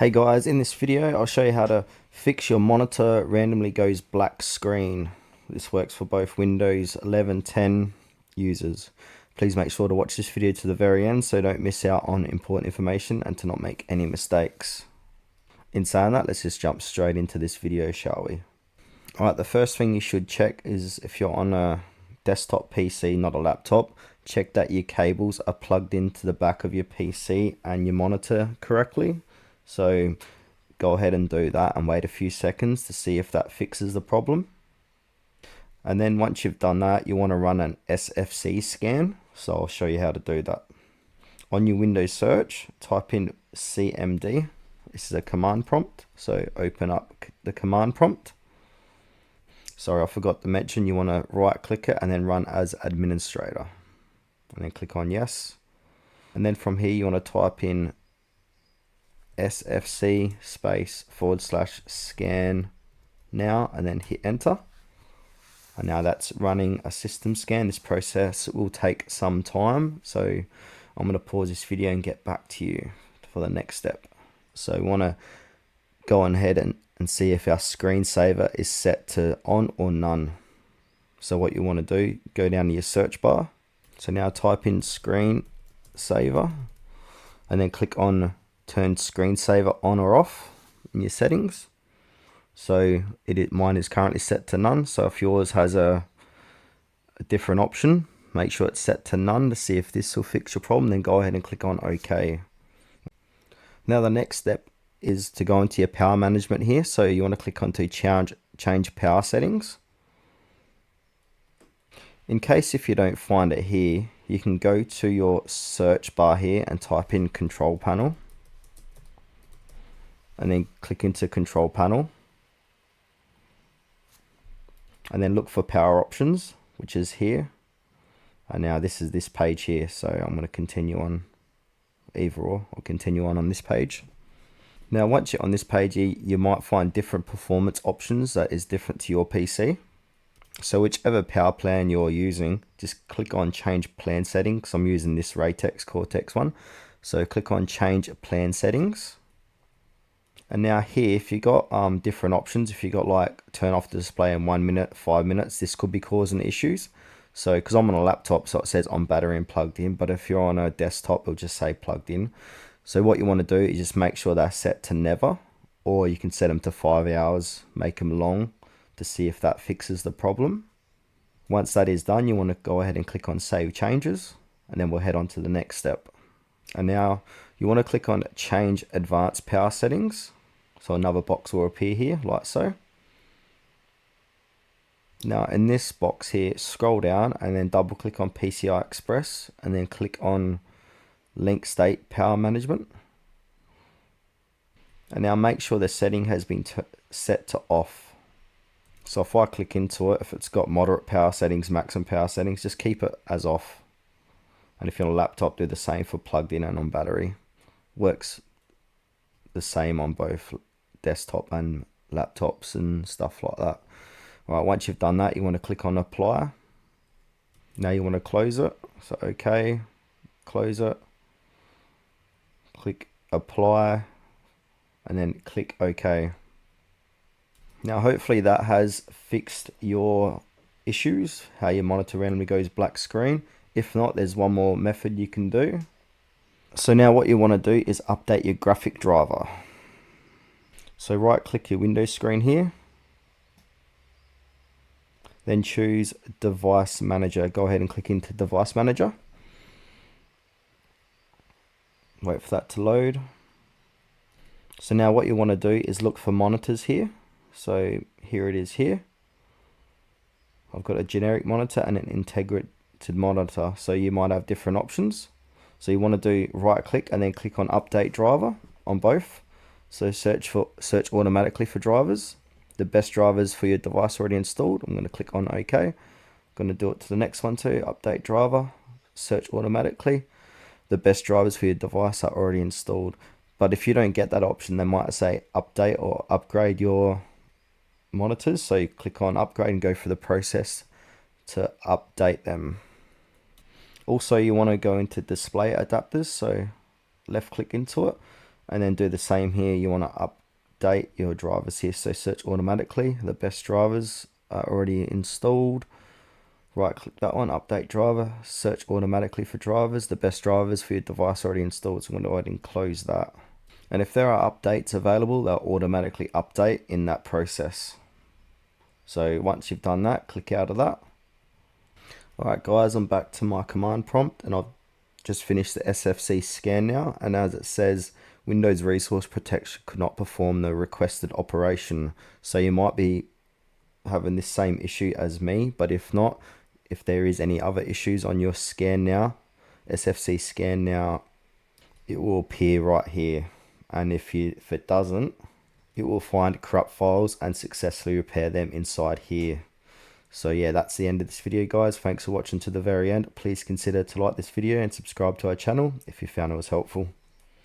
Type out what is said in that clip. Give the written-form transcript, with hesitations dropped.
Hey guys, in this video I'll show you how to fix your monitor randomly goes black screen. This works for both Windows 11, 10 users. Please make sure to watch this video to the very end so don't miss out on important information and to not make any mistakes. In saying that, let's just jump straight into this video, shall we? Alright, the first thing you should check is if you're on a desktop PC, not a laptop, check that your cables are plugged into the back of your PC and your monitor correctly. So go ahead and do that and wait a few seconds to see if that fixes the problem. And then once you've done that, you want to run an SFC scan. So I'll show you how to do that. On your Windows search, type in CMD. This is a command prompt. So open up the command prompt. Sorry, I forgot to mention you want to right click it and then run as administrator. And then click on yes. And then from here you want to type in SFC /scan now and then hit enter. And now that's running a system scan. This process will take some time, so I'm going to pause this video and get back to you for the next step. So we want to go on ahead and see if our screensaver is set to on or none. So what you want to do, go down to your search bar. So now type in screensaver and then click on turn screensaver on or off in your settings. So mine is currently set to none. So if yours has a different option, make sure it's set to none to see if this will fix your problem. Then go ahead and click on OK. Now the next step is to go into your power management here. So you want to click onto change power settings. In case if you don't find it here, you can go to your search bar here and type in control panel. And then click into control panel. And then look for power options, which is here. And now this is this page here. So I'm going to continue on either or. I'll continue on this page. Now once you're on this page, you might find different performance options that is different to your PC. So whichever power plan you're using, just click on change plan settings. I'm using this Raytex Cortex one. So click on change plan settings. And now here, if you got different options, if you got like turn off the display in 1 minute, 5 minutes, this could be causing issues. So because I'm on a laptop, so it says on battery and plugged in, but if you're on a desktop, it'll just say plugged in. So what you want to do is just make sure they're set to never, or you can set them to 5 hours, make them long to see if that fixes the problem. Once that is done, you want to go ahead and click on save changes, and then we'll head on to the next step. And now you want to click on change advanced power settings. So another box will appear here, like so. Now in this box here, scroll down and then double click on PCI Express and then click on link state power management. And now make sure the setting has been set to off. So if I click into it, if it's got moderate power settings, maximum power settings, just keep it as off. And if you're on a laptop, do the same for plugged in and on battery. Works the same on both desktop and laptops and stuff like that. Alright, once you've done that, you want to click on apply. Now you want to close it. So okay, close it. Click apply and then click OK. Now hopefully that has fixed your issues, how your monitor randomly goes black screen. If not, there's one more method you can do. So now what you want to do is update your graphic driver. So right click your Windows screen here. Then choose Device Manager. Go ahead and click into Device Manager. Wait for that to load. So now what you want to do is look for monitors here. So here it is here. I've got a generic monitor and an integrated monitor. So you might have different options. So you want to do right click and then click on update driver on both. So search automatically for drivers. The best drivers for your device already installed. I'm going to click on OK. I'm going to do it to the next one too. Update driver. Search automatically. The best drivers for your device are already installed. But if you don't get that option, they might say update or upgrade your monitors. So you click on upgrade and go through the process to update them. Also, you want to go into display adapters. So left click into it And then do the same here. You want to update your drivers here. So search automatically. The best drivers are already installed. Right click that one, update driver, search automatically for drivers. The best drivers for your device already installed, so I'm going to go ahead and close that. And if there are updates available, they'll automatically update in that process. So once you've done that, click out of that. Alright guys, I'm back to my command prompt and I've just finished the SFC scan now, and as it says, Windows Resource Protection could not perform the requested operation. So you might be having this same issue as me, but if not, if there is any other issues on your scan now, SFC scan now, it will appear right here. And if it doesn't, it will find corrupt files and successfully repair them inside here. So yeah, that's the end of this video guys. Thanks for watching to the very end. Please consider to like this video and subscribe to our channel if you found it was helpful.